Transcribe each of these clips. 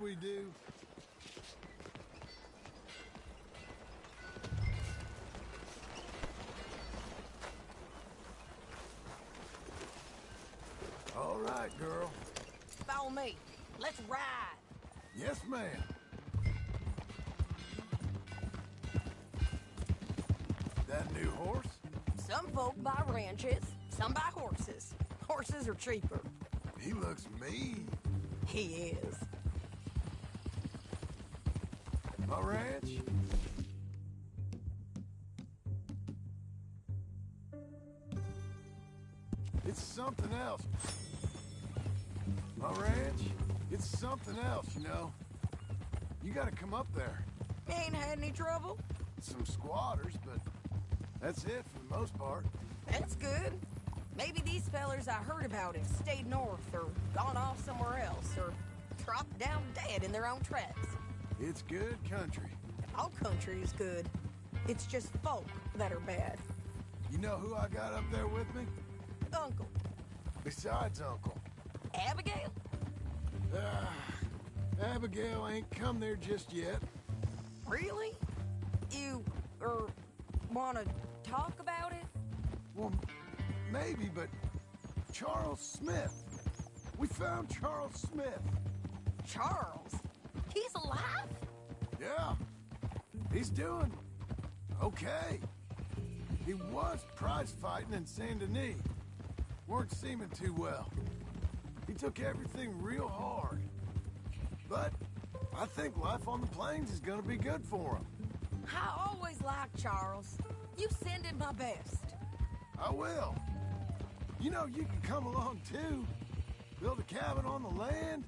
we do. All right, girl. Follow me. Let's ride. Yes, ma'am. That new horse? Some folk buy ranches, some buy horses. Horses are cheaper. He looks mean. He is. My ranch? It's something else. My ranch? It's something else, you know. You gotta come up there. Ain't had any trouble? Some squatters, but that's it for the most part. That's good. Maybe these fellers I heard about have stayed north or gone off somewhere else or dropped down dead in their own tracks. It's good country. All country is good. It's just folk that are bad. You know who I got up there with me? Uncle. Besides Uncle. Abigail? Abigail ain't come there just yet. Really? You, wanna talk about it? Well, maybe, but Charles Smith. We found Charles Smith. Charles? He's alive? Yeah. He's doing okay. He was prize fighting in Saint Denis. Weren't seeming too well. He took everything real hard. But I think life on the plains is gonna be good for him. I always liked Charles. You send him my best. I will. You know, you can come along too. Build a cabin on the land.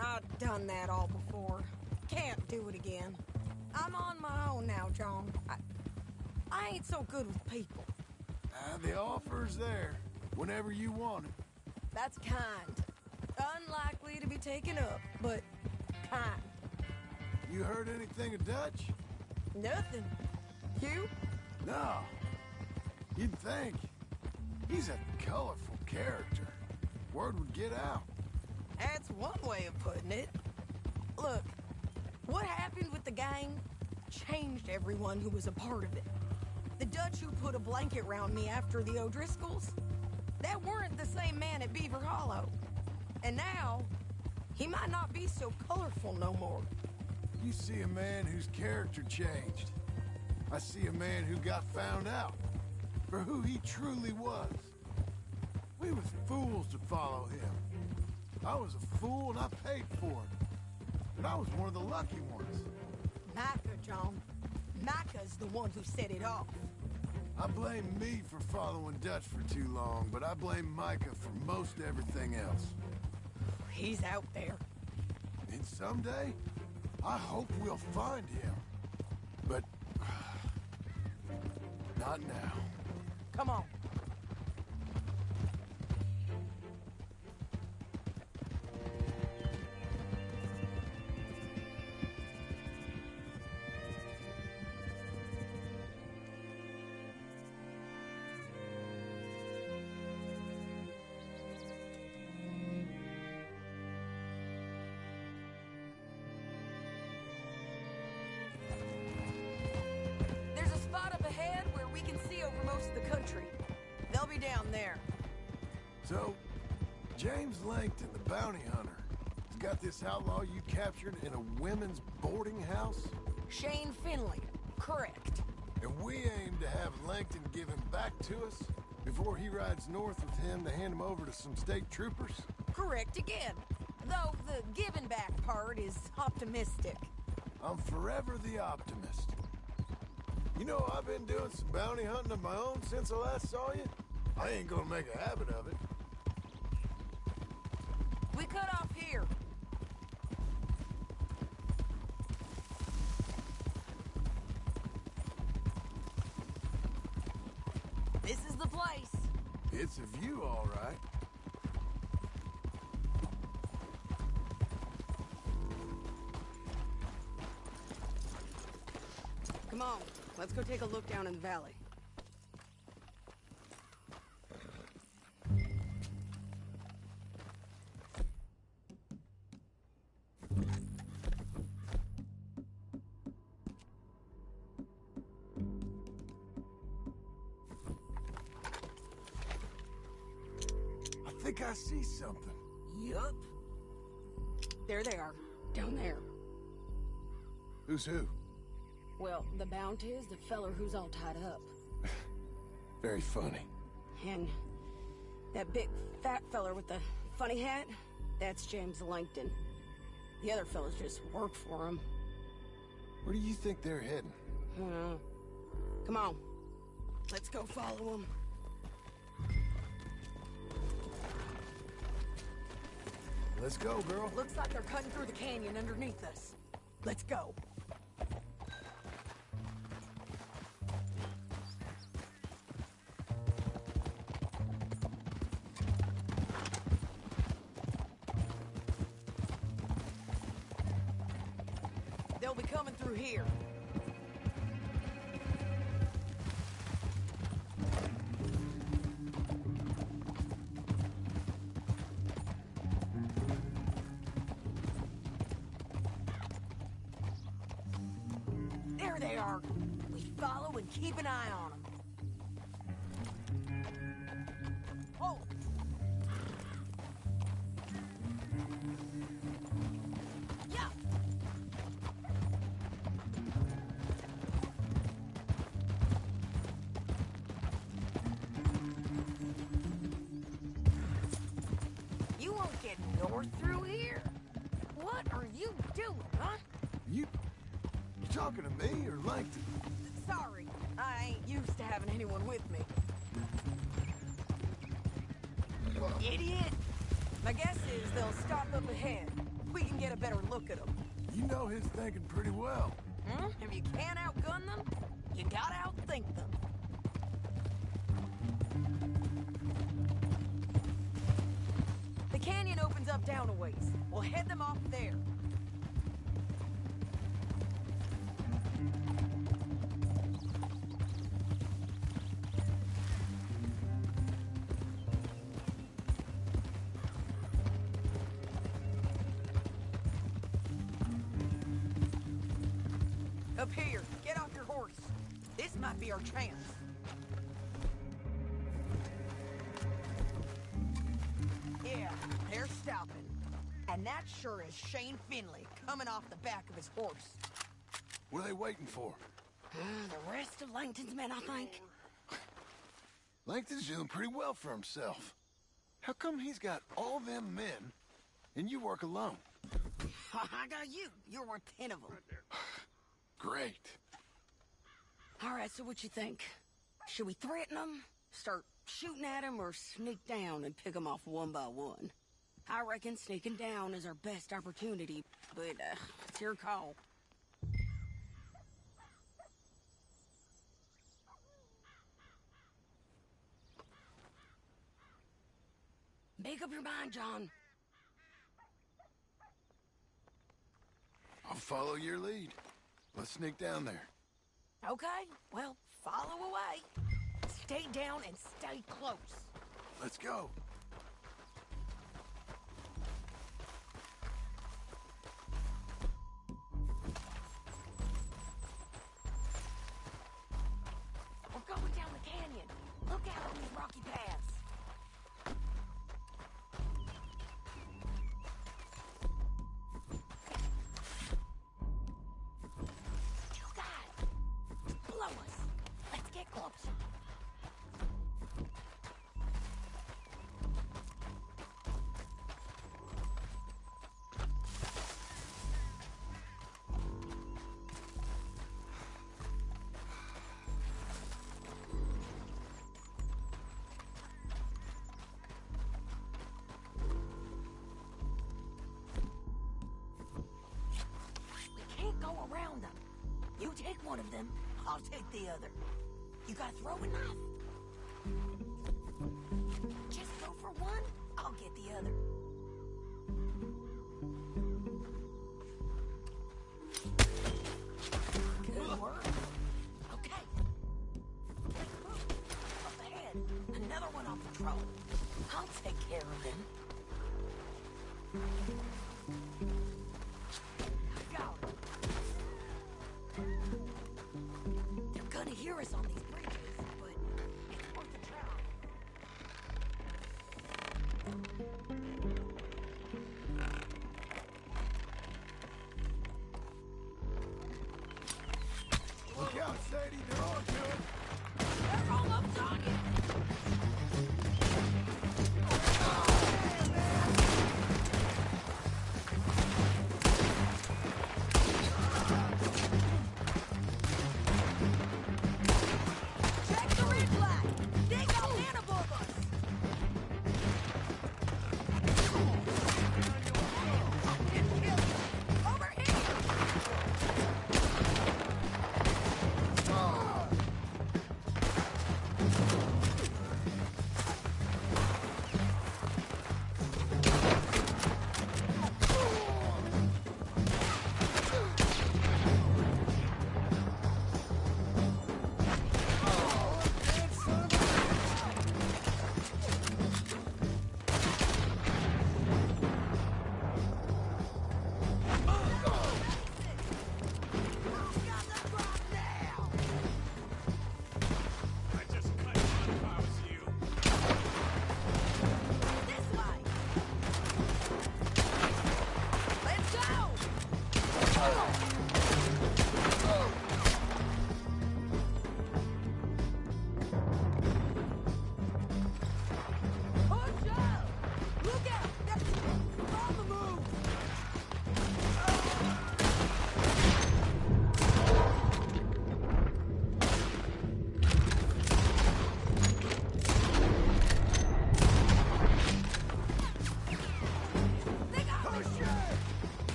I've done that all before. Can't do it again. I'm on my own now, John. I ain't so good with people. The offer's there, whenever you want it. That's kind. Unlikely to be taken up, but kind. You heard anything of Dutch? Nothing. You? No. You'd think. He's a colorful character. Word would get out. That's one way of putting it. Look, what happened with the gang changed everyone who was a part of it. The Dutch who put a blanket round me after the O'Driscolls, that weren't the same man at Beaver Hollow. And now, he might not be so colorful no more. You see a man whose character changed. I see a man who got found out for who he truly was. We was fools to follow him. I was a fool and I paid for it. But I was one of the lucky ones. Micah, John. Micah's the one who set it off. I blame me for following Dutch for too long, but I blame Micah for most everything else. He's out there. And someday, I hope we'll find him. But not now. Come on. Most of the country. They'll be down there. So, James Langton, the bounty hunter, has got this outlaw you captured in a women's boarding house? Shane Finley. Correct. And we aim to have Langton give him back to us before he rides north with him to hand him over to some state troopers? Correct again. Though the giving back part is optimistic. I'm forever the optimist. You know, I've been doing some bounty hunting of my own since I last saw you. I ain't gonna make a habit of it. We cut off here. This is the place. It's a view, all right. Come on. Let's go take a look down in the valley. think I see something. Yup. There they are, down there. Who's who? Well, the bounty is the feller who's all tied up. Very funny. And that big fat feller with the funny hat, that's James Langton. The other fellas just work for him. Where do you think they're heading? Come on. Let's go follow them. Let's go, girl. Looks like they're cutting through the canyon underneath us. Let's go. They'll be coming through here. There they are. We follow and keep an eye on them. Oh! Yeah! You won't get north through here. What are you doing, huh? You talking to me or Langton? Sorry, I ain't used to having anyone with me. Idiot! My guess is they'll stop up ahead. We can get a better look at them. You know his thinking pretty well. If you can't outgun them, you gotta outthink them. The canyon opens up down a ways. We'll head them off there. Up here, get off your horse. This might be our chance. Yeah, they're stopping. And that sure is Shane Finley coming off the back of his horse. What are they waiting for? The rest of Langton's men, I think. Langton's doing pretty well for himself. How come he's got all them men and you work alone? I got you. You're worth 10 of them. Great. All right, so what you think? Should we threaten them, start shooting at them, or sneak down and pick them off one by one? I reckon sneaking down is our best opportunity, but it's your call. Make up your mind, John. I'll follow your lead. Let's sneak down there. Okay, well, follow away. Stay down and stay close. Let's go. We're going down the canyon. Look out on these rocky paths. You got it. Blow us. Let's get closer. Go around them. You take one of them, I'll take the other. You got a throwing knife? Just go for one, I'll get the other. Good work. Okay. Let's move. Up ahead. Another one on patrol. I'll take care of him. They're gonna hear us on these bridges, but it's worth a try. Look out, Sadie, they're on to it. They're almost on you. Check the red flag. They got man above us. Didn't kill you. Over here.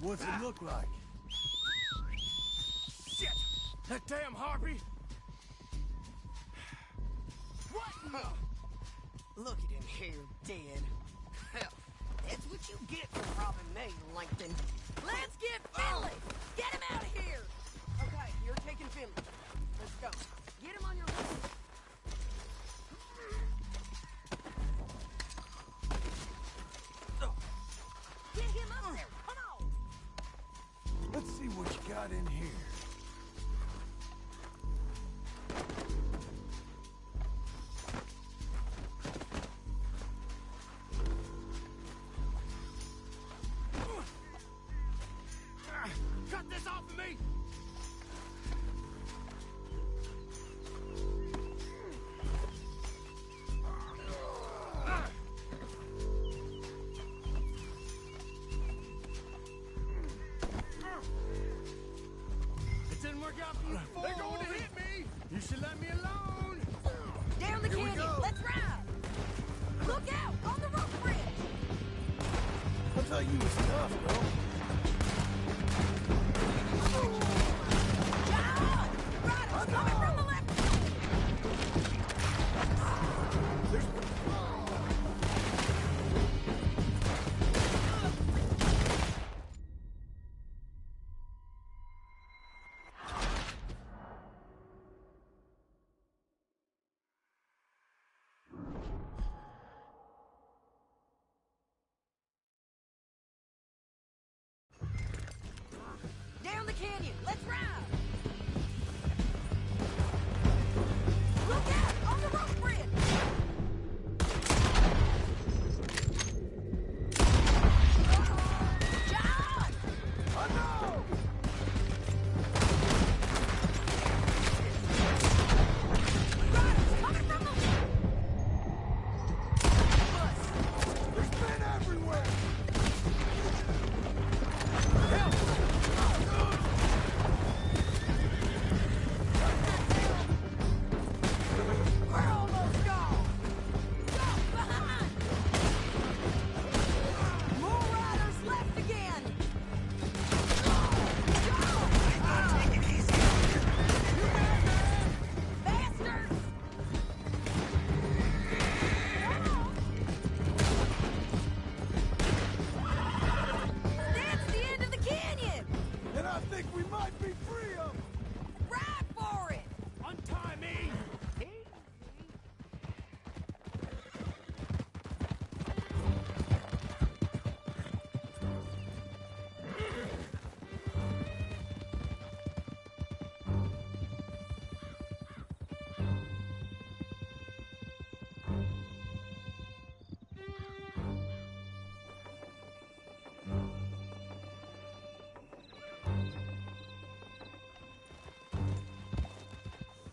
What's it look like? Shit! That damn harpy! What? Look at him here, dead. Hell, that's what you get for robbing me, Langton. Let's get Finley! Get him out of here! Okay, you're taking Finley. Let's go. Get him on your list. Get him up there! Come on! Let's see what you got in here. Cut this off of me! It didn't work out for you before. They're going to hit me! You should let me alone! Down the canyon! Let's ride! Look out! On the rope bridge! I thought you was tough, bro. John! Riders coming from the left! Down the canyon! Let's ride! Look out! On the rope bridge!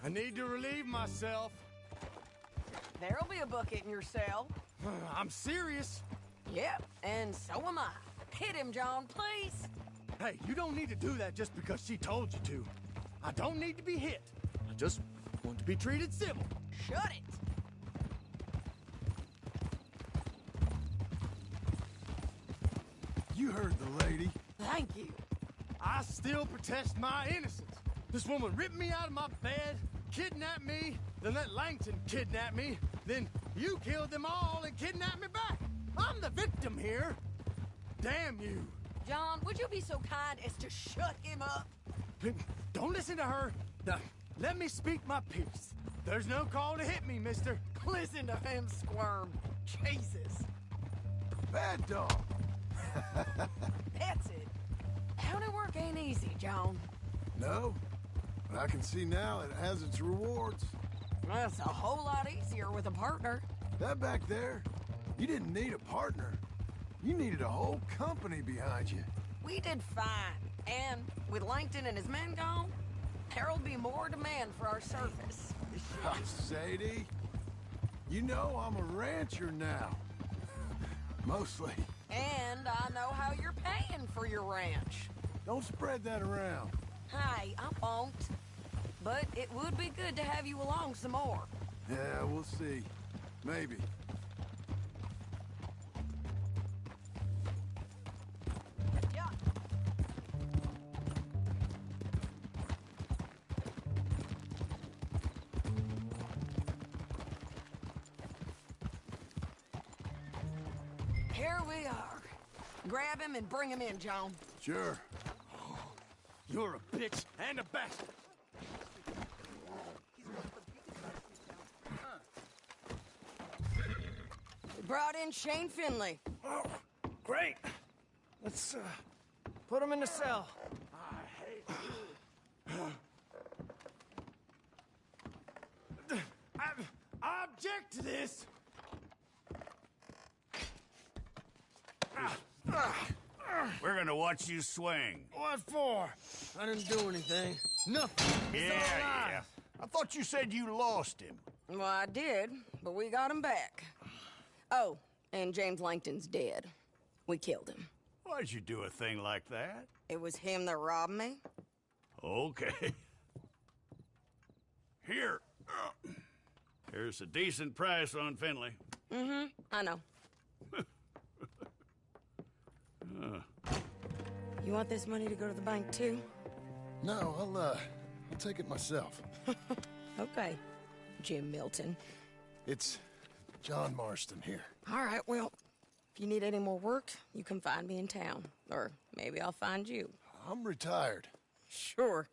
I need to relieve myself. There'll be a bucket in your cell. I'm serious. Yep, and so am I. Hit him, John, please. Hey, you don't need to do that just because she told you to. I don't need to be hit. I just want to be treated civil. Shut it. You heard the lady. Thank you. I still protest my innocence. This woman ripped me out of my bed, kidnapped me, then let Langton kidnap me, then you killed them all and kidnapped me back. I'm the victim here. Damn you. John, would you be so kind as to shut him up? Don't listen to her. Now, let me speak my piece. There's no call to hit me, mister. Listen to him squirm. Jesus. Bad dog. That's it. County work ain't easy, John. No, but I can see now it has its rewards. That's a whole lot easier with a partner. That back there, you didn't need a partner. You needed a whole company behind you. We did fine. And with Langton and his men gone, there'll be more demand for our service. Sadie, you know I'm a rancher now. Mostly. And I know how you're paying for your ranch. Don't spread that around. Hey, I won't. But it would be good to have you along some more. Yeah, we'll see. Maybe. Yeah. Here we are. Grab him and bring him in, John. Sure. You're a bitch and a bastard. We brought in Shane Finley. Oh, great. Let's, put him in the cell. I object to this. We're gonna watch you swing. What for? I didn't do anything. Nothing. It's all lies. I thought you said you lost him. Well, I did, but we got him back. Oh, and James Langton's dead. We killed him. Why'd you do a thing like that? It was him that robbed me. Okay. Here. Here's a decent price on Finley. Mm-hmm, I know. You want this money to go to the bank, too? No, I'll take it myself. Okay, Jim Milton. It's John Marston here. All right, well, if you need any more work, you can find me in town. Or maybe I'll find you. I'm retired. Sure.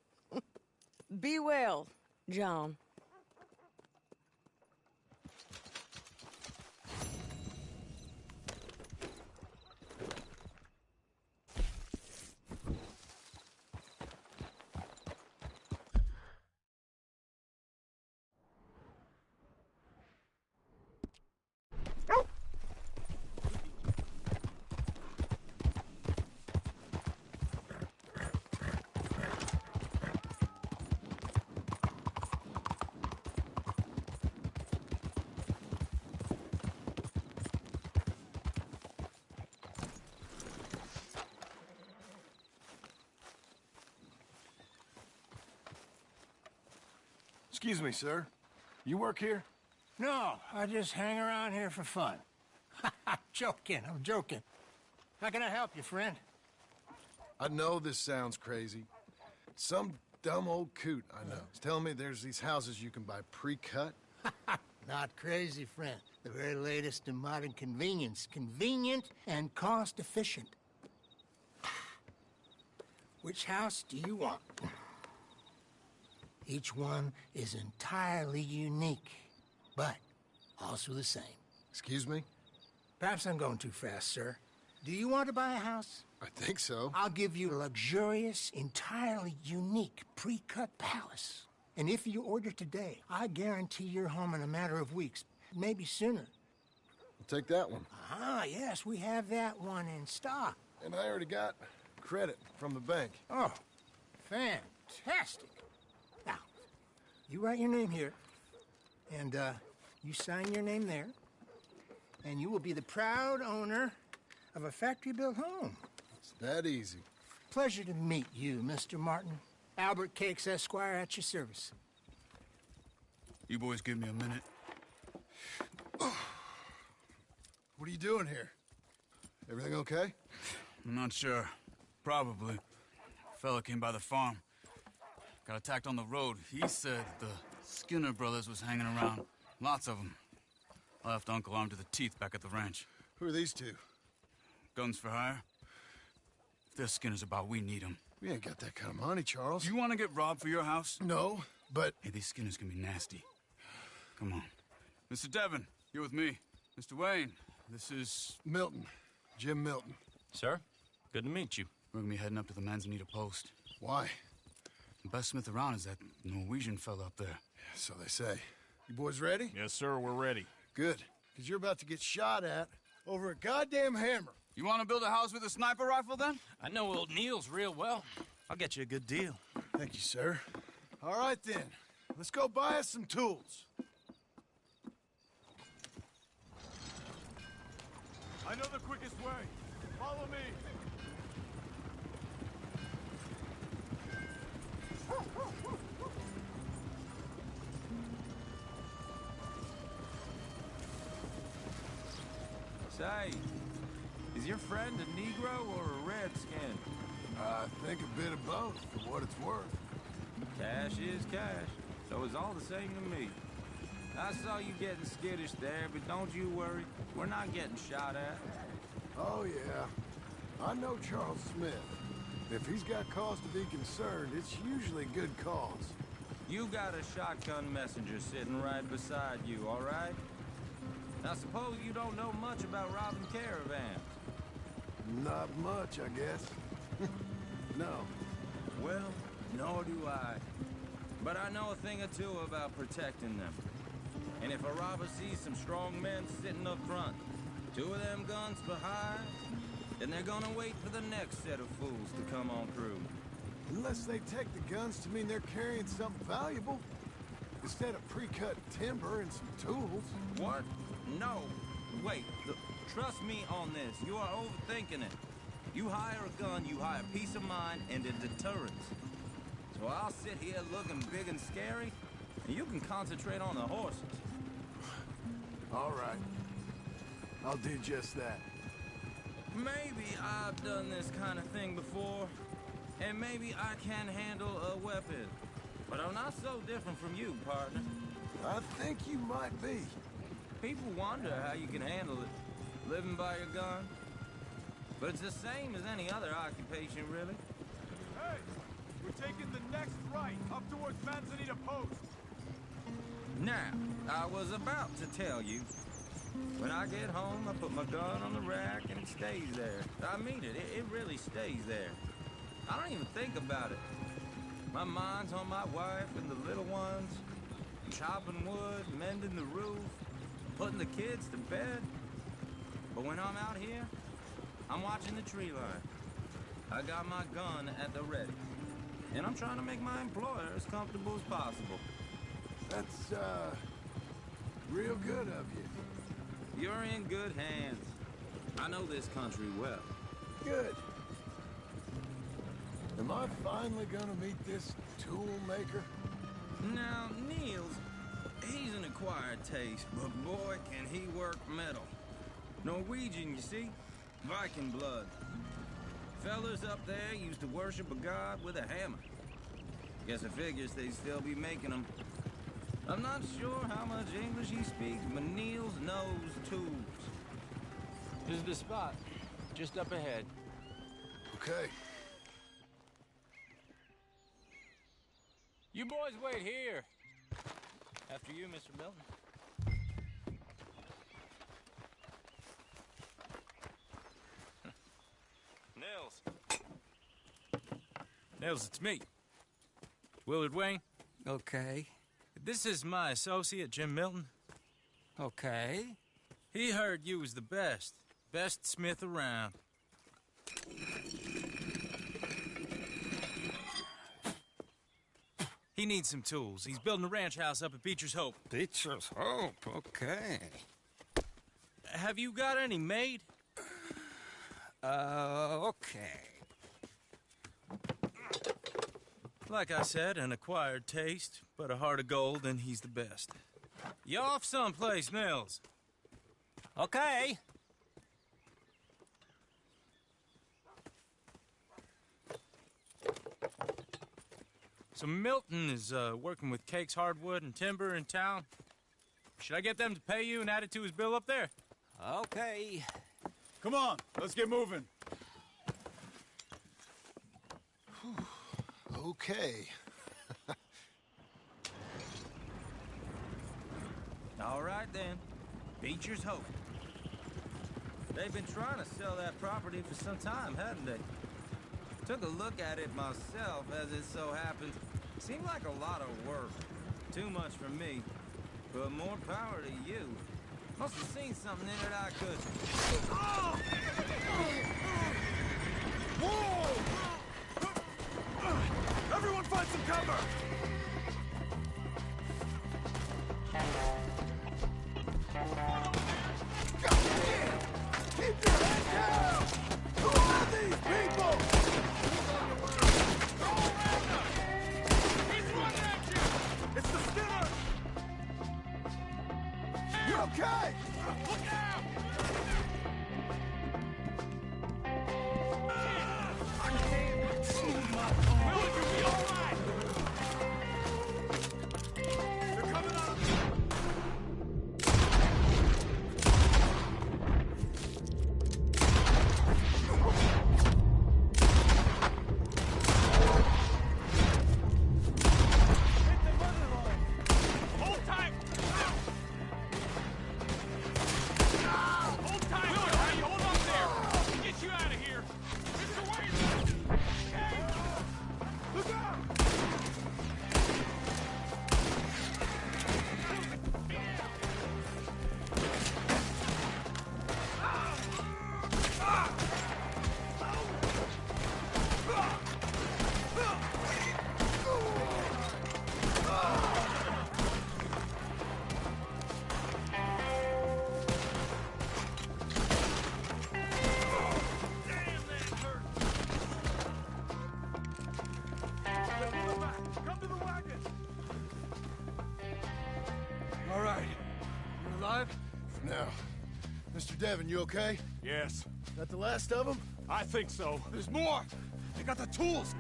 Be well, John. Excuse me, sir. You work here? No, I just hang around here for fun. I'm joking. How can I help you, friend? I know this sounds crazy. Some dumb old coot I know is telling me there's these houses you can buy pre-cut. Not crazy, friend. The very latest in modern convenience. Convenient and cost-efficient. Which house do you want? Each one is entirely unique, but also the same. Excuse me? Perhaps I'm going too fast, sir. Do you want to buy a house? I think so. I'll give you a luxurious, entirely unique pre-cut palace. And if you order today, I guarantee you're home in a matter of weeks, maybe sooner. I'll take that one. Ah, yes, we have that one in stock. And I already got credit from the bank. Oh, fantastic. Now, You write your name here, and you sign your name there, and you will be the proud owner of a factory-built home. It's that easy. Pleasure to meet you, Mr. Martin. Albert Cakes, Esquire, at your service. You boys give me a minute. What are you doing here? Everything okay? I'm not sure. Probably. Fella came by the farm. Got attacked on the road. He said the Skinner brothers was hanging around. Lots of them. I left Uncle armed to the teeth back at the ranch. Who are these two? Guns for hire? If there's Skinner's about, we need them. We ain't got that kind of money, Charles. You want to get robbed for your house? No, but... Hey, these Skinners can be nasty. Come on. Mr. Devon, you're with me. Mr. Wayne, this is... Milton. Jim Milton. Sir, good to meet you. We're gonna be heading up to the Manzanita post. Why? The best smith around is that Norwegian fella up there. So they say. You boys ready? Yes, sir, we're ready. Good. Because you're about to get shot at over a goddamn hammer. You want to build a house with a sniper rifle, then? I know old Neil's real well. I'll get you a good deal. Thank you, sir. All right, then. Let's go buy us some tools. I know the quickest way. Follow me. Say, is your friend a Negro or a Redskin? I think a bit of both, for what it's worth. Cash is cash, so it's all the same to me. I saw you getting skittish there, but don't you worry. We're not getting shot at. Oh, yeah. I know Charles Smith. If he's got cause to be concerned, it's usually good cause. You got a shotgun messenger sitting right beside you, all right? Now, suppose you don't know much about robbing caravans. Not much, I guess. No. Well, nor do I. But I know a thing or two about protecting them. And if a robber sees some strong men sitting up front, 2 of them guns behind, then they're gonna wait for the next set of fools to come on through. Unless they take the guns to mean they're carrying something valuable. Instead of pre-cut timber and some tools. What? No. Wait. Trust me on this. You are overthinking it. You hire a gun, you hire peace of mind and a deterrence. So I'll sit here looking big and scary, and you can concentrate on the horses. All right. I'll do just that. Maybe I've done this kind of thing before, and maybe I can handle a weapon. But I'm not so different from you, partner. I think you might be. People wonder how you can handle it, living by your gun. But it's the same as any other occupation, really. Hey, we're taking the next right, up towards Manzanita Post. Now, I was about to tell you, when I get home, I put my gun on the rack and it stays there. I mean it, it really stays there. I don't even think about it. My mind's on my wife and the little ones, chopping wood, mending the roof, putting the kids to bed. But when I'm out here, I'm watching the tree line. I got my gun at the ready. And I'm trying to make my employer as comfortable as possible. That's, real good of you. You're in good hands. I know this country well. Good. Am I finally gonna meet this tool maker? Now, Niels, he's an acquired taste, but boy, can he work metal. Norwegian, you see? Viking blood. Fellas up there used to worship a god with a hammer. Guess it figures they'd still be making them. I'm not sure how much English he speaks, but Niels knows tools. This is the spot, just up ahead. Okay. You boys wait here. After you, Mr. Milton. Nils, it's me. Willard Wayne. Okay. This is my associate, Jim Milton. Okay. He heard you was the best smith around. He needs some tools. He's building a ranch house up at Beecher's Hope. Beecher's Hope, okay. Have you got any made? Okay. Like I said, an acquired taste, but a heart of gold, and he's the best. You off someplace, Mills? Okay. So Milton is working with Cakes Hardwood and Timber in town. Should I get them to pay you and add it to his bill up there? Okay. Come on, let's get moving. Okay. All right, then. Beecher's Hope. They've been trying to sell that property for some time, haven't they? Took a look at it myself, as it so happens. Seemed like a lot of work. Too much for me. But more power to you. Must have seen something in it I could... Whoa! Everyone find some cover! Goddamn! Keep your head down! Who are these people? He's running at you! It's the Skinner! You okay? Look out! All right. You alive? Now, Mr. Devon, you okay? Yes, That the last of them? I think so. There's more! They got the tools!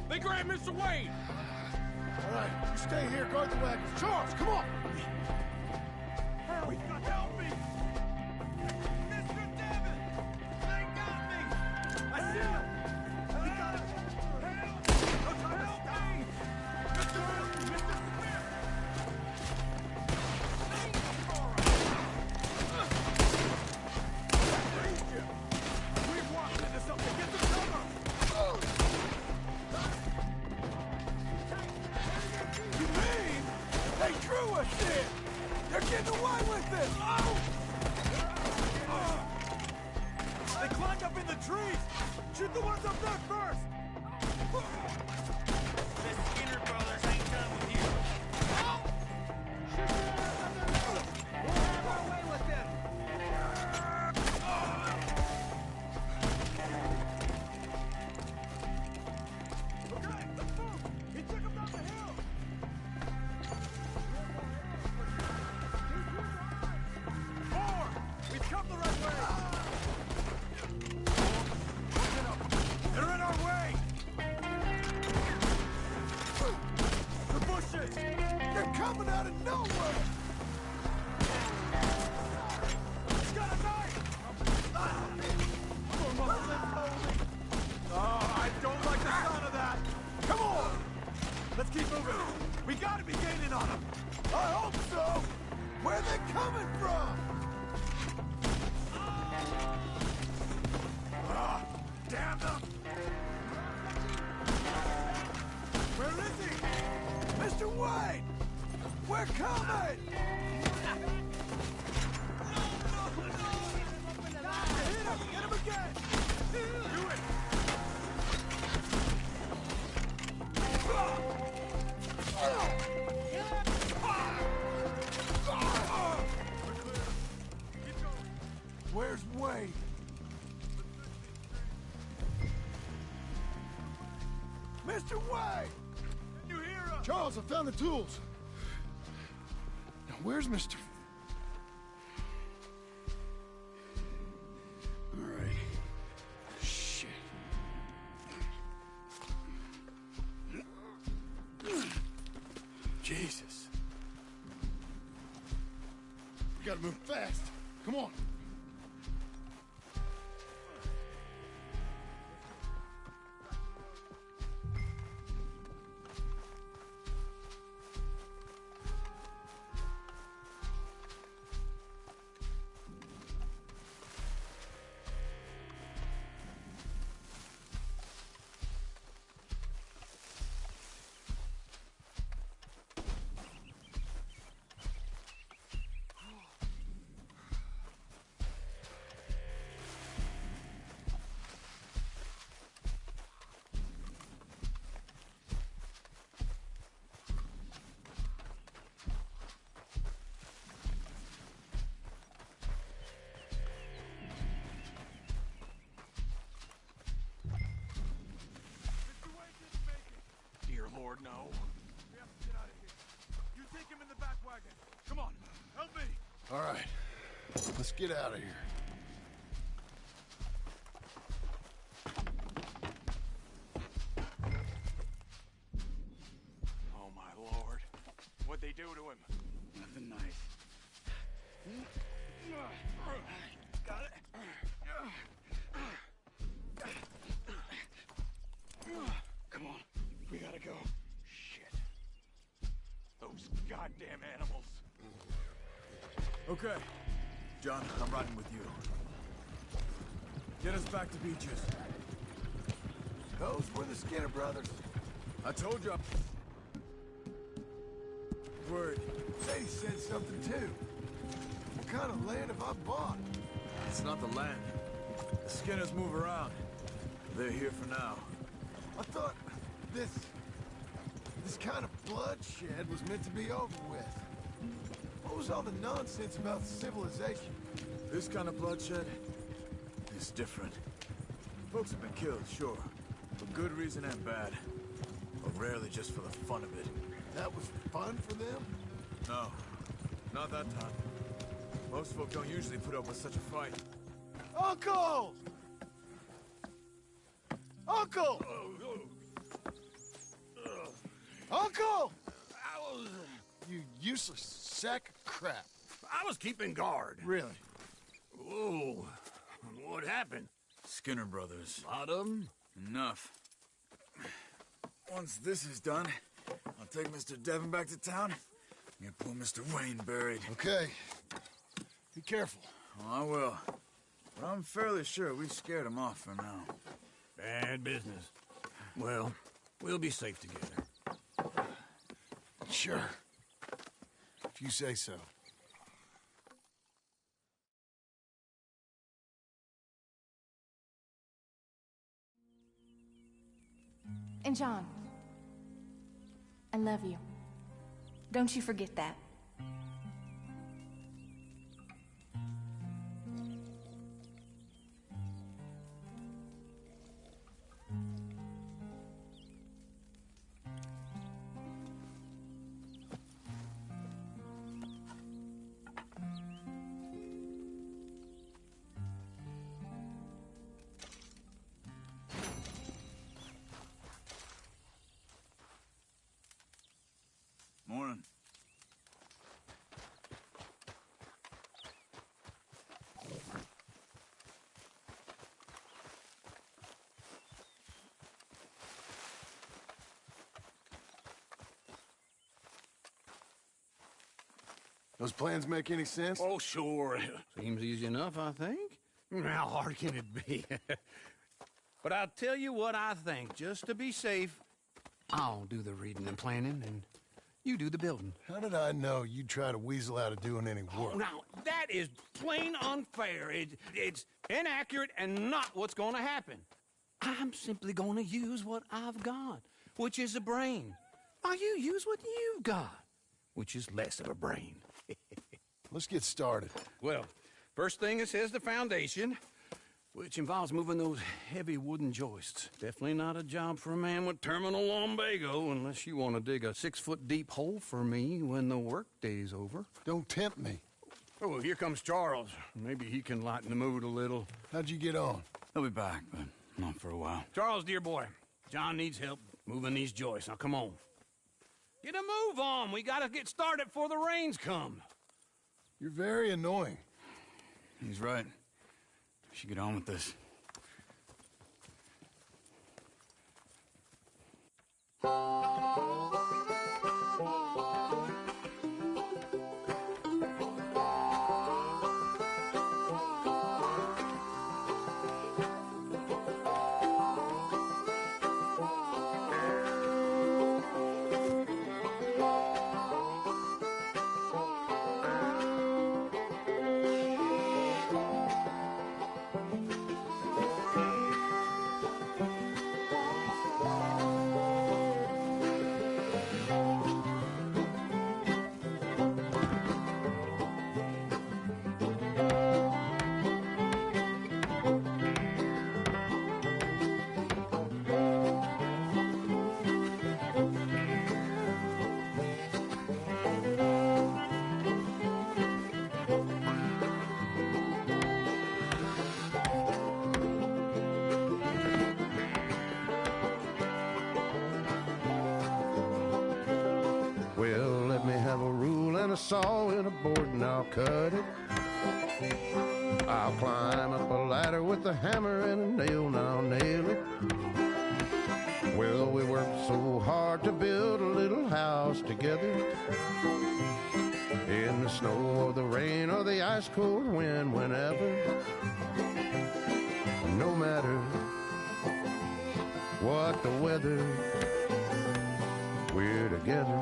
They grabbed Mr. Wade! All right, you stay here, guard the wagons. Charles, come on! We got help me! Mr. Devon! They got me! I see him! We got it! Help! No time to stop! Mr. Smith! We've walked into something! Get the cover! You mean they drew us in? They're getting away with it! They climbed up in the trees! Shoot the ones up there first! The Skinner brothers ain't done with you. We'll have our way with them! Okay, let's move! He took them down the hill! Forward! We've come the right way! They're in our way! The bushes! They're coming out of nowhere! He's got a knife! Oh, I don't like the sound of that! Come on! Let's keep moving! We gotta be gaining on them! I hope so! Where are they coming from? Ah, damn them! Where is he? Mr. Wade! We're coming! Hit him! Get him again! Do it! Mr. Wayne! You hear us? Charles, I found the tools. Now, where's Mr. All right. Shit. Jesus. We gotta move fast. Come on. Dear Lord, no. We have to get out of here. You take him in the back wagon. Come on, help me. All right. Let's get out of here. Oh, my Lord. What'd they do to him? Nothing nice. Got it. Come on. We gotta go. Shit. Those goddamn animals. Okay. John, I'm riding with you. Get us back to Beaches. Those were the Skinner brothers. I told you. Word. Sadie said something too. What kind of land have I bought? It's not the land. The Skinners move around. They're here for now. I thought this kind of bloodshed was meant to be over with. What was all the nonsense about civilization? This kind of bloodshed is different. Folks have been killed, sure. For good reason and bad. But rarely just for the fun of it. That was fun for them? No, not that time. Most folk don't usually put up with such a fight. Uncle! Uncle! Uncle! You useless sack of crap. I was keeping guard. Really? Whoa. What happened? Skinner brothers. Lot of them? Enough. Once this is done, I'll take Mr. Devon back to town and get poor Mr. Wayne buried. Okay. Be careful. Oh, I will. But I'm fairly sure we scared him off for now. Bad business. Well, we'll be safe together. Sure. If you say so. And John, I love you. Don't you forget that. Morning. Those plans make any sense? Oh, sure. Seems easy enough, I think. How hard can it be? But I'll tell you what I think. Just to be safe, I'll do the reading and planning, and you do the building. How did I know you'd try to weasel out of doing any work? Oh, now, that is plain unfair. It's inaccurate and not what's going to happen. I'm simply going to use what I've got, which is a brain. While you use what you've got, which is less of a brain. Let's get started. Well, first thing is the foundation. which involves moving those heavy wooden joists. Definitely not a job for a man with terminal lumbago unless you want to dig a 6-foot deep hole for me when the workday's over. Don't tempt me. Oh, here comes Charles. Maybe he can lighten the mood a little. How'd you get on? He'll be back, but not for a while. Charles, dear boy, John needs help moving these joists. Now, come on. Get a move on. We gotta get started before the rains come. You're very annoying. He's right. We should get on with this. Well, let me have a rule and a saw and a board and I'll cut it. I'll climb up a ladder with a hammer and a nail and I'll nail it. Well, we worked so hard to build a little house together. In the snow or the rain or the ice cold wind, whenever. No matter what the weather, we're together.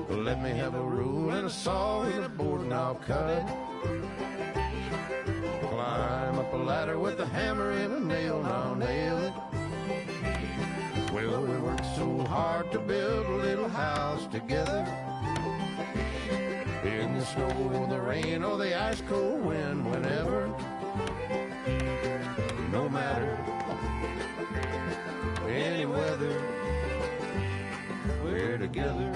Let me have a rule and a saw and a board and I'll cut it. Climb up a ladder with a hammer and a nail and I'll nail it. Well, we worked so hard to build a little house together. In the snow or the rain or the ice cold wind, whenever. No matter any weather, we're together.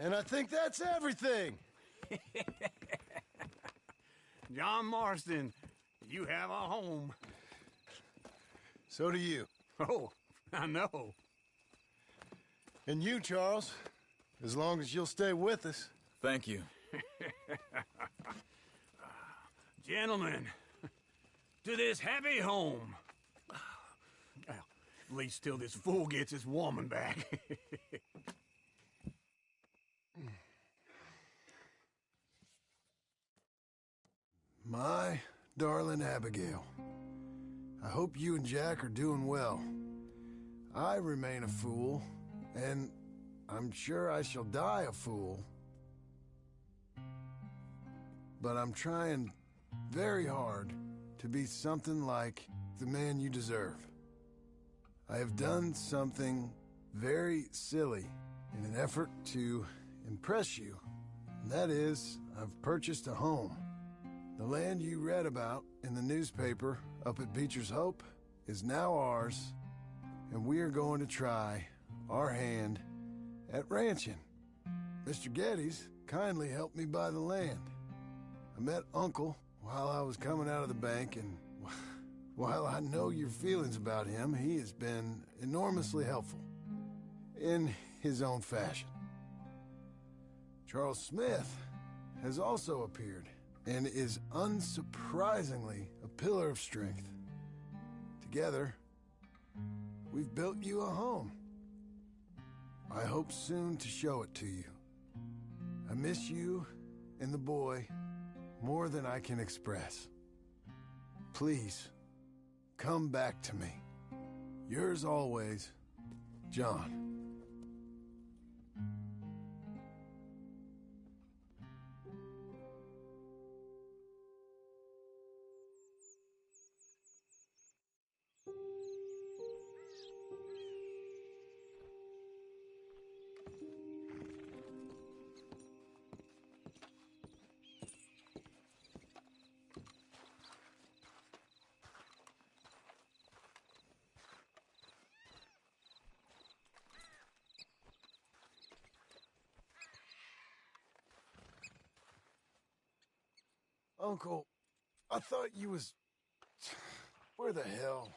And I think that's everything. John Marston, you have a home. So do you. Oh, I know. And you, Charles, as long as you'll stay with us. Thank you. Gentlemen, to this happy home. Well, at least till this fool gets his woman back. My darling Abigail, I hope you and Jack are doing well. I remain a fool, and I'm sure I shall die a fool. But I'm trying very hard to be something like the man you deserve. I have done something very silly in an effort to impress you. And that is, I've purchased a home. The land you read about in the newspaper up at Beecher's Hope is now ours, and we are going to try our hand at ranching. Mr. Geddes kindly helped me buy the land. I met Uncle while I was coming out of the bank, and while I know your feelings about him, he has been enormously helpful in his own fashion. Charles Smith has also appeared and is unsurprisingly a pillar of strength. Together, we've built you a home. I hope soon to show it to you. I miss you and the boy more than I can express. Please, come back to me. Yours always, John. Uncle, I thought you was... Where the hell?